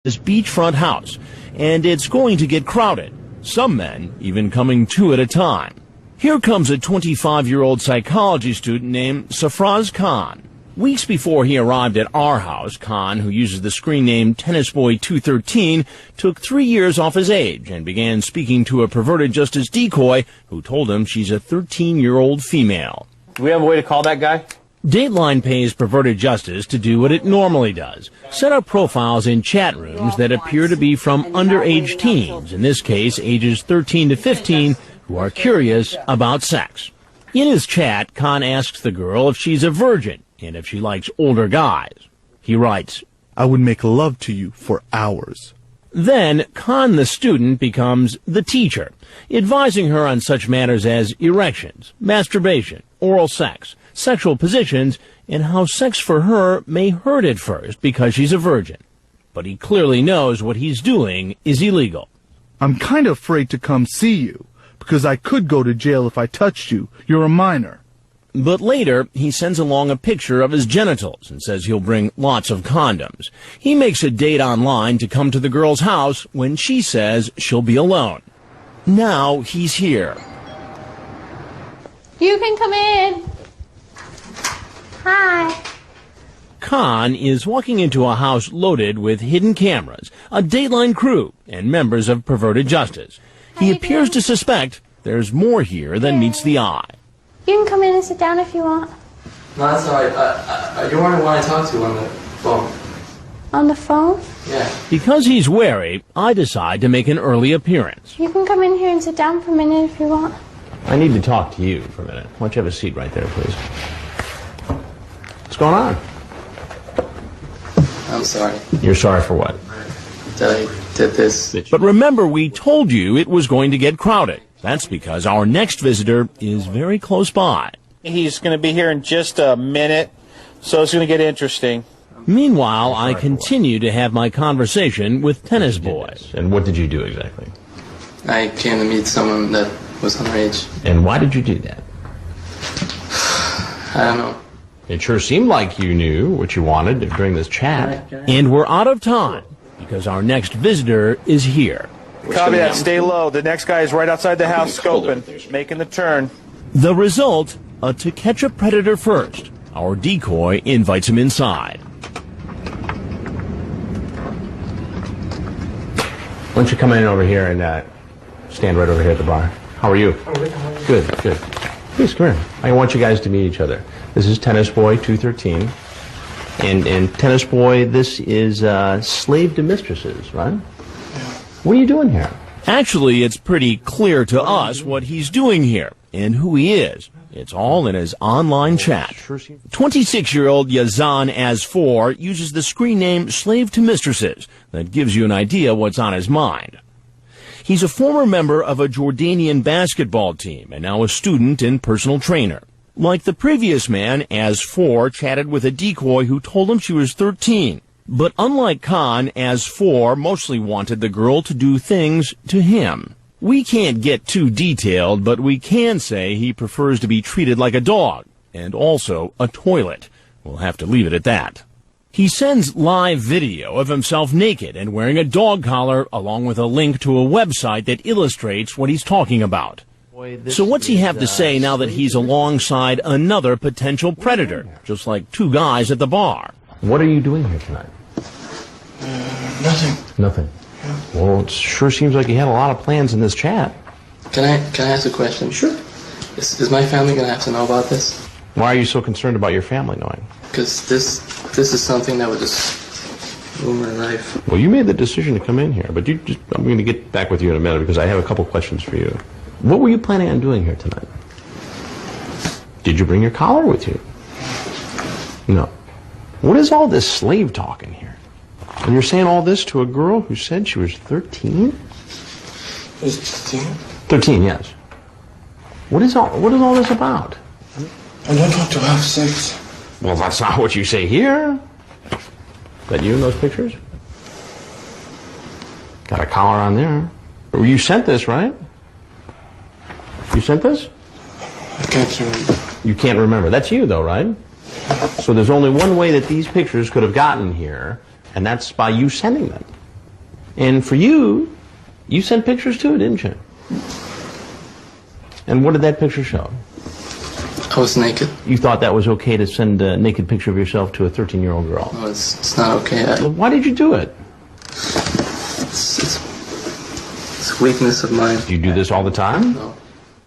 this beachfront house, and it's going to get crowded, some men even coming two at a time. Here comes a 25-year-old psychology student named Safraz Khan. Weeks before he arrived at our house, Khan, who uses the screen name Tennisboy213, took 3 years off his age and began speaking to a perverted justice decoy who told him she's a 13-year-old female. Do we have a way to call that guy? Dateline pays perverted justice to do what it normally does, set up profiles in chat rooms that appear to be from underage teens, in this case ages 13 to 15, who are curious about sex. In his chat, Khan asks the girl if she's a virgin and if she likes older guys. He writes, "I would make love to you for hours." Then Khan, the student, becomes the teacher, advising her on such matters as erections, masturbation, oral sex, sexual positions, and how sex for her may hurt at first because she's a virgin. But he clearly knows what he's doing is illegal. "I'm kind of afraid to come see you, because I could go to jail if I touched you. You're a minor." But later, he sends along a picture of his genitals and says he'll bring lots of condoms. He makes a date online to come to the girl's house when she says she'll be alone. Now he's here. You can come in. Hi. Khan is walking into a house loaded with hidden cameras, a Dateline crew, and members of Perverted Justice. He appears to suspect there's more here than meets the eye. You can come in and sit down if you want. No, that's alright. You're the one I talk to on the phone. On the phone? Yeah. Because he's wary, I decide to make an early appearance. You can come in here and sit down for a minute if you want. I need to talk to you for a minute. Why don't you have a seat right there, please? What's going on? I'm sorry You're sorry for what? that I did this. But remember, we told you it was going to get crowded. That's because our next visitor is very close by. He's going to be here in just a minute, so it's going to get interesting. Meanwhile, I continue to have my conversation with Tennis Boy. And what did you do exactly? I came to meet someone that was underage. And why did you do that? I don't know. It sure seemed like you knew what you wanted during this chat. And we're out of time because our next visitor is here. Copy that. Stay low. The next guy is right outside the house scoping, making the turn. The result, a To Catch a Predator First. Our decoy invites him inside. Why don't you come in over here and stand right over here at the bar? How are you? Good, good. Please, come here. I want you guys to meet each other. This is Tennisboy213. And Tennis Boy, this is Slave2Mistresses, right? What are you doing here? Actually, it's pretty clear to us what he's doing here and who he is. It's all in his online chat. 26-year-old Yazan As4 uses the screen name Slave2Mistresses. That gives you an idea what's on his mind. He's a former member of a Jordanian basketball team and now a student and personal trainer. Like the previous man, As4 chatted with a decoy who told him she was 13. But unlike Khan, As4 mostly wanted the girl to do things to him. We can't get too detailed, but we can say he prefers to be treated like a dog, and also a toilet. We'll have to leave it at that. He sends live video of himself naked and wearing a dog collar, along with a link to a website that illustrates what he's talking about. So what's he have to say now that he's alongside another potential predator, just like two guys at the bar? What are you doing here tonight? Nothing. Nothing. Well, it sure seems like you had a lot of plans in this chat. Can I ask a question? Sure. Is my family going to have to know about this? Why are you so concerned about your family knowing? Because this is something that would just ruin my life. Well, you made the decision to come in here, but I'm going to get back with you in a minute because I have a couple questions for you. What were you planning on doing here tonight? Did you bring your collar with you? No. What is all this slave talk in here? And you're saying all this to a girl who said she was 13? Was it 13? 13, yes. What is all this about? I don't want to have sex. Well, that's not what you say here. Is that you in those pictures? Got a collar on there. Well, you sent this, right? You sent this? I can't remember. You can't remember. That's you, though, right? So there's only one way that these pictures could have gotten here, and that's by you sending them. And for you, you sent pictures too, didn't you? And what did that picture show? I was naked. You thought that was okay to send a naked picture of yourself to a 13-year-old girl? No, it's not okay. Well, why did you do it? It's a weakness of mine. Do you do this all the time? No.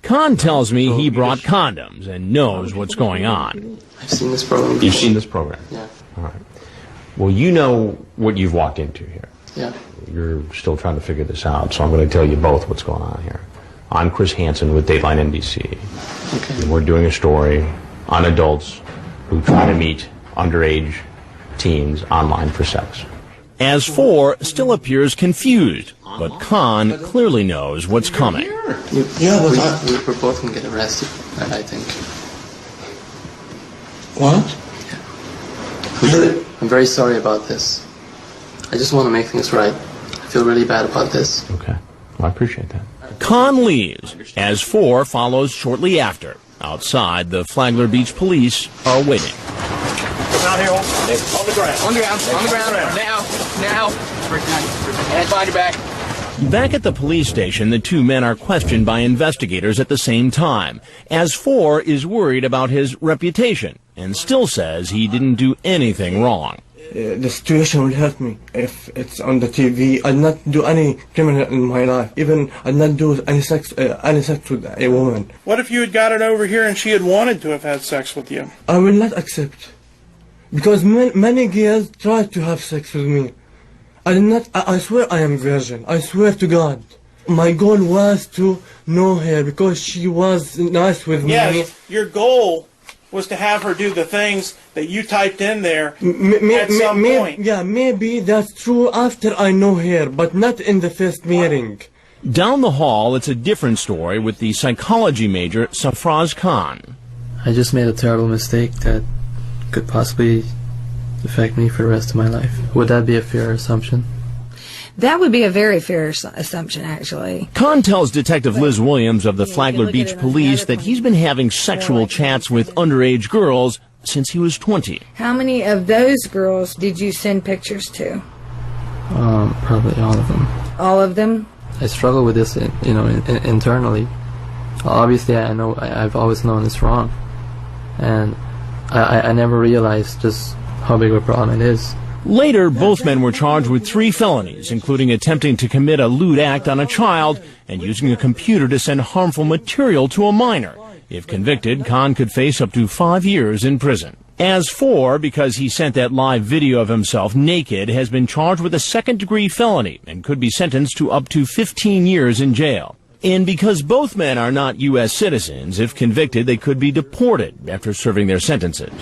Khan tells me he brought condoms and knows what's going on. I've seen this program before. You've seen this program? Yeah. All right. Well, you know what you've walked into here. Yeah. You're still trying to figure this out, so I'm going to tell you both what's going on here. I'm Chris Hansen with Dateline NBC. Okay. And we're doing a story on adults who try to meet underage teens online for sex. As 4 still appears confused, but Khan clearly knows what's coming. We're both going to get arrested, I think. What? Yeah. I'm very sorry about this. I just want to make things right. I feel really bad about this. Okay. Well, I appreciate that. Khan leaves, as 4 follows shortly after. Outside, the Flagler Beach police are waiting. Out here, on the ground. On the ground. Now. Hands behind your back. Back at the police station, the 2 men are questioned by investigators at the same time, as 4 is worried about his reputation and still says he didn't do anything wrong. The situation will hurt me if it's on the TV. I'd not do any criminal in my life. Even I'd not do any sex with a woman. What if you had got it over here and she had wanted to have had sex with you? I will not accept. Because many girls tried to have sex with me. I swear I am virgin. I swear to God. My goal was to know her because she was nice with me. Yes, your goal was to have her do the things that you typed in there at some point. Yeah, maybe that's true after I know her, but not in the first meeting. Down the hall, it's a different story with the psychology major, Safraz Khan. I just made a terrible mistake that could possibly affect me for the rest of my life. Would that be a fair assumption? That would be a very fair assumption, actually. Khan tells Detective Liz Williams of the Flagler Beach Police that he's been having sexual chats with underage girls since he was 20. How many of those girls did you send pictures to? Probably all of them. All of them? I struggle with this, internally. Obviously, I know I've always known it's wrong, and I never realized just how big of a problem it is. Later, both men were charged with 3 felonies, including attempting to commit a lewd act on a child and using a computer to send harmful material to a minor. If convicted, Khan could face up to 5 years in prison. As 4, because he sent that live video of himself naked, has been charged with a second-degree felony and could be sentenced to up to 15 years in jail. And because both men are not U.S. citizens, if convicted, they could be deported after serving their sentences.